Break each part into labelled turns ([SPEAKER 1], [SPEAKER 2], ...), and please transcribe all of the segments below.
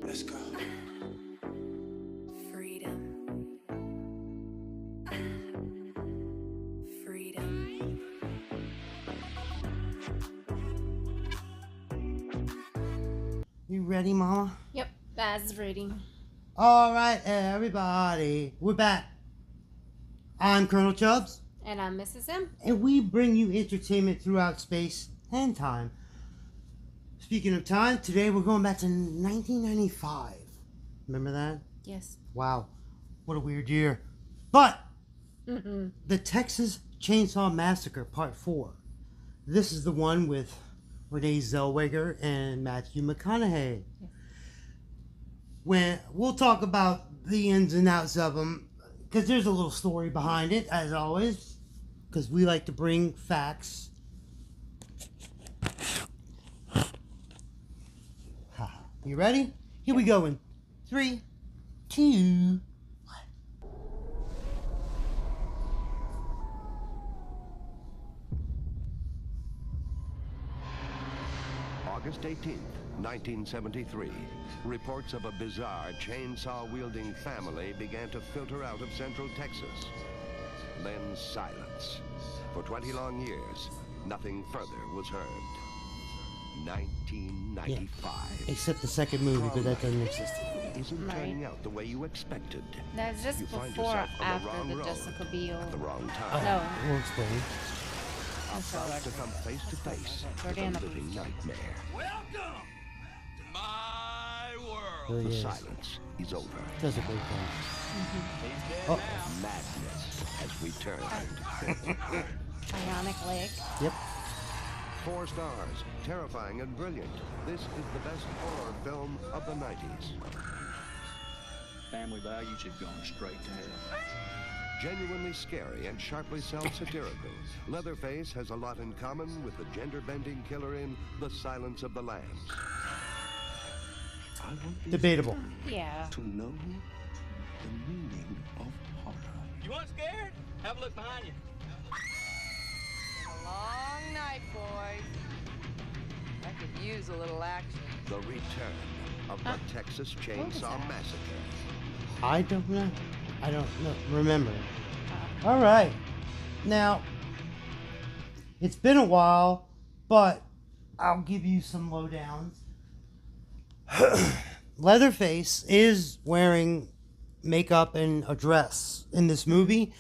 [SPEAKER 1] Let's go.
[SPEAKER 2] Freedom. Freedom.
[SPEAKER 1] You ready, Mama?
[SPEAKER 3] Yep, that's ready.
[SPEAKER 1] All right, everybody. We're back. I'm Colonel Chubbs,
[SPEAKER 3] And I'm Mrs. M.
[SPEAKER 1] and we bring you entertainment throughout space and time. Speaking of time, today we're going back to 1995. Remember that?
[SPEAKER 3] Yes.
[SPEAKER 1] Wow, what a weird year. But
[SPEAKER 3] Mm-hmm.
[SPEAKER 1] the Texas Chainsaw Massacre Part 4. This is the one with Renee Zellweger and Matthew McConaughey.
[SPEAKER 3] Yeah.
[SPEAKER 1] When we'll talk about the ins and outs of them, because there's a little story behind it, as always, because we like to bring facts. You ready? Here we go in 3, 2,
[SPEAKER 4] August 18th, 1973. Reports of a bizarre chainsaw-wielding family began to filter out of central Texas. Then silence. For 20 long years, nothing further was heard. 1995.
[SPEAKER 1] except the second movie, but that doesn't exist.
[SPEAKER 4] Isn't
[SPEAKER 3] Right.
[SPEAKER 4] turning out the way you expected.
[SPEAKER 3] That's just
[SPEAKER 4] You find
[SPEAKER 3] before or
[SPEAKER 4] yourself on the
[SPEAKER 3] after
[SPEAKER 4] wrong
[SPEAKER 3] the
[SPEAKER 4] road
[SPEAKER 3] Jessica Biel.
[SPEAKER 4] at the wrong
[SPEAKER 1] Oh,
[SPEAKER 4] time.
[SPEAKER 3] No.
[SPEAKER 1] We'll explain.
[SPEAKER 3] I'm sorry.
[SPEAKER 4] About to come face to face with a
[SPEAKER 3] Jordana.
[SPEAKER 4] living nightmare.
[SPEAKER 5] Welcome to my world.
[SPEAKER 1] There
[SPEAKER 4] The
[SPEAKER 1] he is.
[SPEAKER 4] silence is over.
[SPEAKER 1] Does a great thing.
[SPEAKER 4] Oh, madness has returned.
[SPEAKER 3] Ionic leg.
[SPEAKER 1] Yep.
[SPEAKER 4] 4 stars, terrifying and brilliant. This is the best horror film of the 90s.
[SPEAKER 5] Family values have gone straight to hell.
[SPEAKER 4] Genuinely scary and sharply self-satirical, Leatherface has a lot in common with the gender-bending killer in The Silence of the Lambs.
[SPEAKER 5] I want these
[SPEAKER 1] Debatable.
[SPEAKER 3] Yeah.
[SPEAKER 5] to know the meaning of horror. You weren't scared? Have a look behind you.
[SPEAKER 6] A long night, boys. I could use a little action.
[SPEAKER 4] The return of the Texas Chainsaw Massacre.
[SPEAKER 1] I don't know. I don't know. Remember. All right. Now, it's been a while, but I'll give you some lowdowns. Leatherface is wearing makeup and a dress in this movie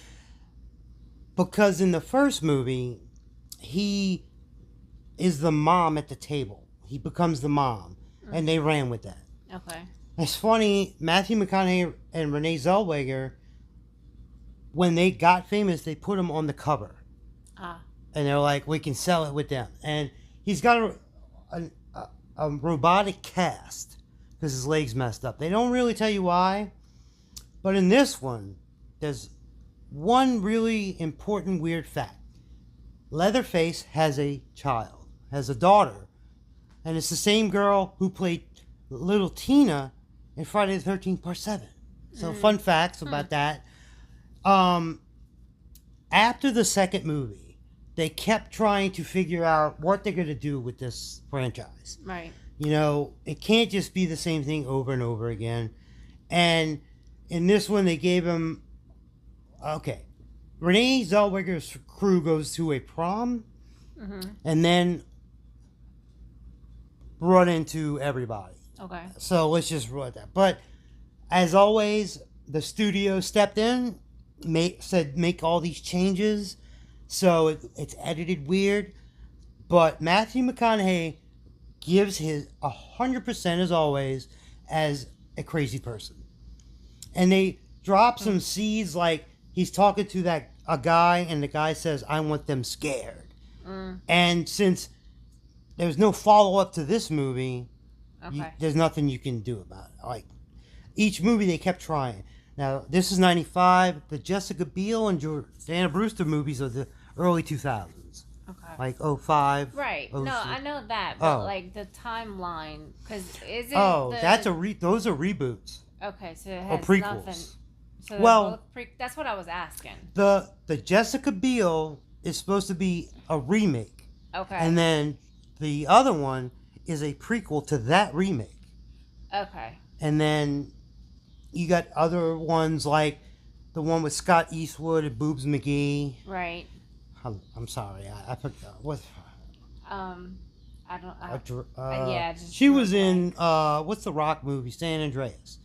[SPEAKER 1] because in the first movie, he is the mom at the table. He becomes the mom, and they ran with that.
[SPEAKER 3] Okay.
[SPEAKER 1] It's funny, Matthew McConaughey and Renee Zellweger, when they got famous, they put him on the cover.
[SPEAKER 3] Ah.
[SPEAKER 1] And they're like, we can sell it with them. And he's got a robotic cast because his leg's messed up. They don't really tell you why. But in this one, there's one really important weird fact. Leatherface has a child, has a daughter. And it's the same girl who played little Tina in Friday the 13th Part 7. So fun facts about that. After the second movie, they kept trying to figure out what they're going to do with this franchise.
[SPEAKER 3] Right.
[SPEAKER 1] You know, it can't just be the same thing over and over again. And in this one, they gave him... Okay. Renee Zellweger's crew goes to a prom and then run into everybody.
[SPEAKER 3] Okay.
[SPEAKER 1] So let's just run that. But as always, the studio stepped in, said make all these changes. So it's edited weird. But Matthew McConaughey gives his 100% as always as a crazy person. And they drop some seeds like he's talking to a guy and the guy says, I want them scared. And since there's no follow-up to this movie,
[SPEAKER 3] Okay.
[SPEAKER 1] there's nothing you can do about it. Like, each movie they kept trying. Now, this is 95. The Jessica Biel and Jordana Brewster movies are the early 2000s.
[SPEAKER 3] Okay.
[SPEAKER 1] Like 05.
[SPEAKER 3] Right.
[SPEAKER 1] 06.
[SPEAKER 3] No, I know that, but
[SPEAKER 1] Oh.
[SPEAKER 3] like the timeline, because is it?
[SPEAKER 1] Oh,
[SPEAKER 3] the,
[SPEAKER 1] those are reboots.
[SPEAKER 3] Okay, so it
[SPEAKER 1] Or
[SPEAKER 3] has
[SPEAKER 1] prequels.
[SPEAKER 3] nothing. So
[SPEAKER 1] Well,
[SPEAKER 3] that's what I was asking.
[SPEAKER 1] the Jessica Biel is supposed to be a remake,
[SPEAKER 3] Okay.
[SPEAKER 1] and then the other one is a prequel to that remake.
[SPEAKER 3] Okay.
[SPEAKER 1] And then you got other ones like the one with Scott Eastwood and Boobs McGee.
[SPEAKER 3] Right.
[SPEAKER 1] I'm sorry, I forgot what.
[SPEAKER 3] I don't.
[SPEAKER 1] Yeah,
[SPEAKER 3] just
[SPEAKER 1] she was
[SPEAKER 3] blank.
[SPEAKER 1] in what's the Rock movie? San Andreas.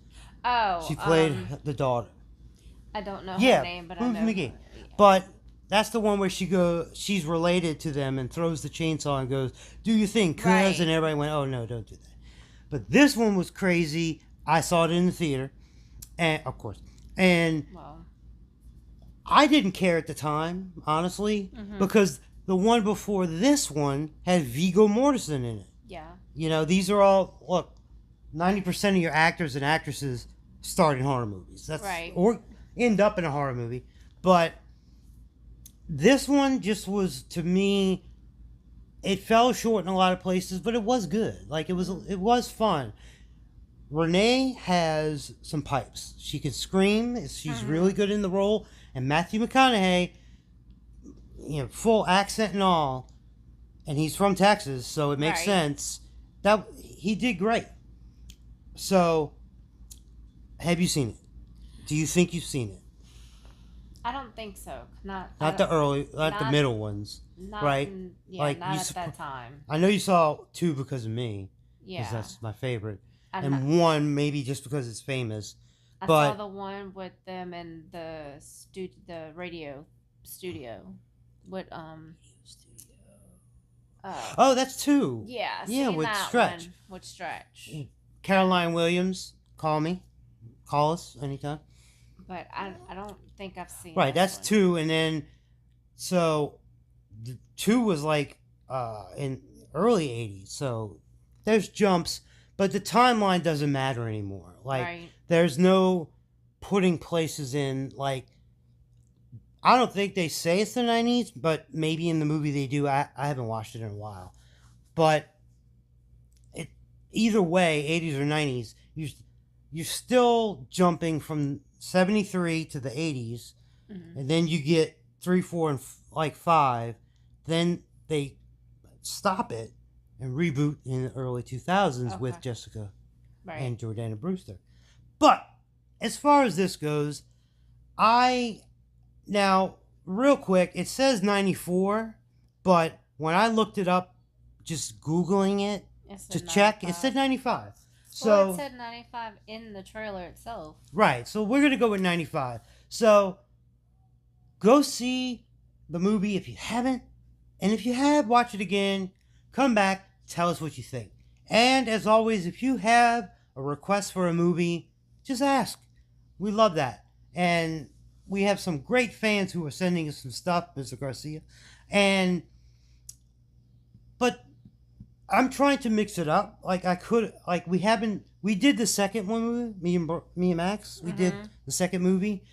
[SPEAKER 3] Oh.
[SPEAKER 1] She played the daughter.
[SPEAKER 3] I don't know
[SPEAKER 1] Yeah,
[SPEAKER 3] her name, but
[SPEAKER 1] Boobs
[SPEAKER 3] I know.
[SPEAKER 1] McGee.
[SPEAKER 3] Yeah.
[SPEAKER 1] But that's the one where she's related to them and throws the chainsaw and goes, "Do you think?"
[SPEAKER 3] Right.
[SPEAKER 1] And everybody went, "Oh no, don't do that." But this one was crazy. I saw it in the theater, and of course, and
[SPEAKER 3] Well.
[SPEAKER 1] I didn't care at the time, honestly, because the one before this one had Viggo Mortensen in it.
[SPEAKER 3] Yeah.
[SPEAKER 1] You know, these are all 90% of your actors and actresses start in horror movies. That's
[SPEAKER 3] right.
[SPEAKER 1] Or end up in a horror movie. But this one just was, to me, it fell short in a lot of places, but it was good. Like, it was fun. Renee has some pipes. She can scream. She's really good in the role. And Matthew McConaughey, full accent and all, and he's from Texas, so it makes sense. That he did great. So, have you seen it? Do you think you've seen it?
[SPEAKER 3] I don't think so.
[SPEAKER 1] Not the middle ones, right?
[SPEAKER 3] Not at that time.
[SPEAKER 1] I know you saw 2 because of me.
[SPEAKER 3] Yeah,
[SPEAKER 1] because that's my favorite,
[SPEAKER 3] and
[SPEAKER 1] 1 maybe just because it's famous.
[SPEAKER 3] I
[SPEAKER 1] but
[SPEAKER 3] saw the one with them in the radio studio. What
[SPEAKER 1] Oh, that's 2.
[SPEAKER 3] Yeah.
[SPEAKER 1] Yeah, with
[SPEAKER 3] that
[SPEAKER 1] Stretch.
[SPEAKER 3] one with Stretch.
[SPEAKER 1] Caroline Williams, call us anytime.
[SPEAKER 3] But I don't think I've seen.
[SPEAKER 1] Right, that's
[SPEAKER 3] one.
[SPEAKER 1] 2, and then so the 2 was like in early '80s. So there's jumps, but the timeline doesn't matter anymore. Like there's no putting places in. Like I don't think they say it's the '90s, but maybe in the movie they do. I haven't watched it in a while, but either way, '80s or '90s, you're still jumping from '73 to the '80s, and then you get 3, 4, and 5. Then they stop it and reboot in the early 2000s with Jessica and Jordana Brewster. But as far as this goes, now real quick, it says 94, but when I looked it up, just Googling it to check, it said 95. So
[SPEAKER 3] it said 95 in the trailer itself.
[SPEAKER 1] Right. So we're going to go with 95. So go see the movie if you haven't. And if you have, watch it again. Come back. Tell us what you think. And as always, if you have a request for a movie, just ask. We love that. And we have some great fans who are sending us some stuff, Mr. Garcia. But I'm trying to mix it up. We did the second one, me and Max. We did the second movie,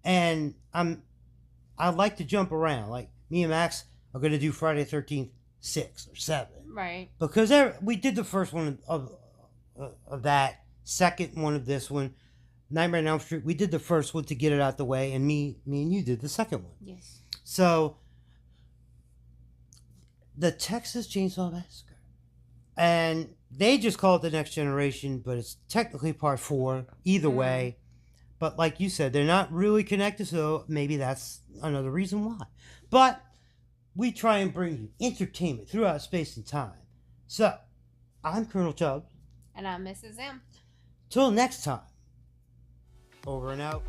[SPEAKER 1] and I like to jump around. Like me and Max are going to do Friday the 13th 6 or 7,
[SPEAKER 3] right?
[SPEAKER 1] Because we did the first one of that, second one of this one, Nightmare on Elm Street. We did the first one to get it out the way, and me and you did the second one.
[SPEAKER 3] Yes.
[SPEAKER 1] So the Texas Chainsaw Massacre. And they just call it The Next Generation, but it's technically part 4, either way. But like you said, they're not really connected, so maybe that's another reason why. But we try and bring you entertainment throughout space and time. So, I'm Colonel Chubb.
[SPEAKER 3] And I'm Mrs. M.
[SPEAKER 1] Till next time. Over and out.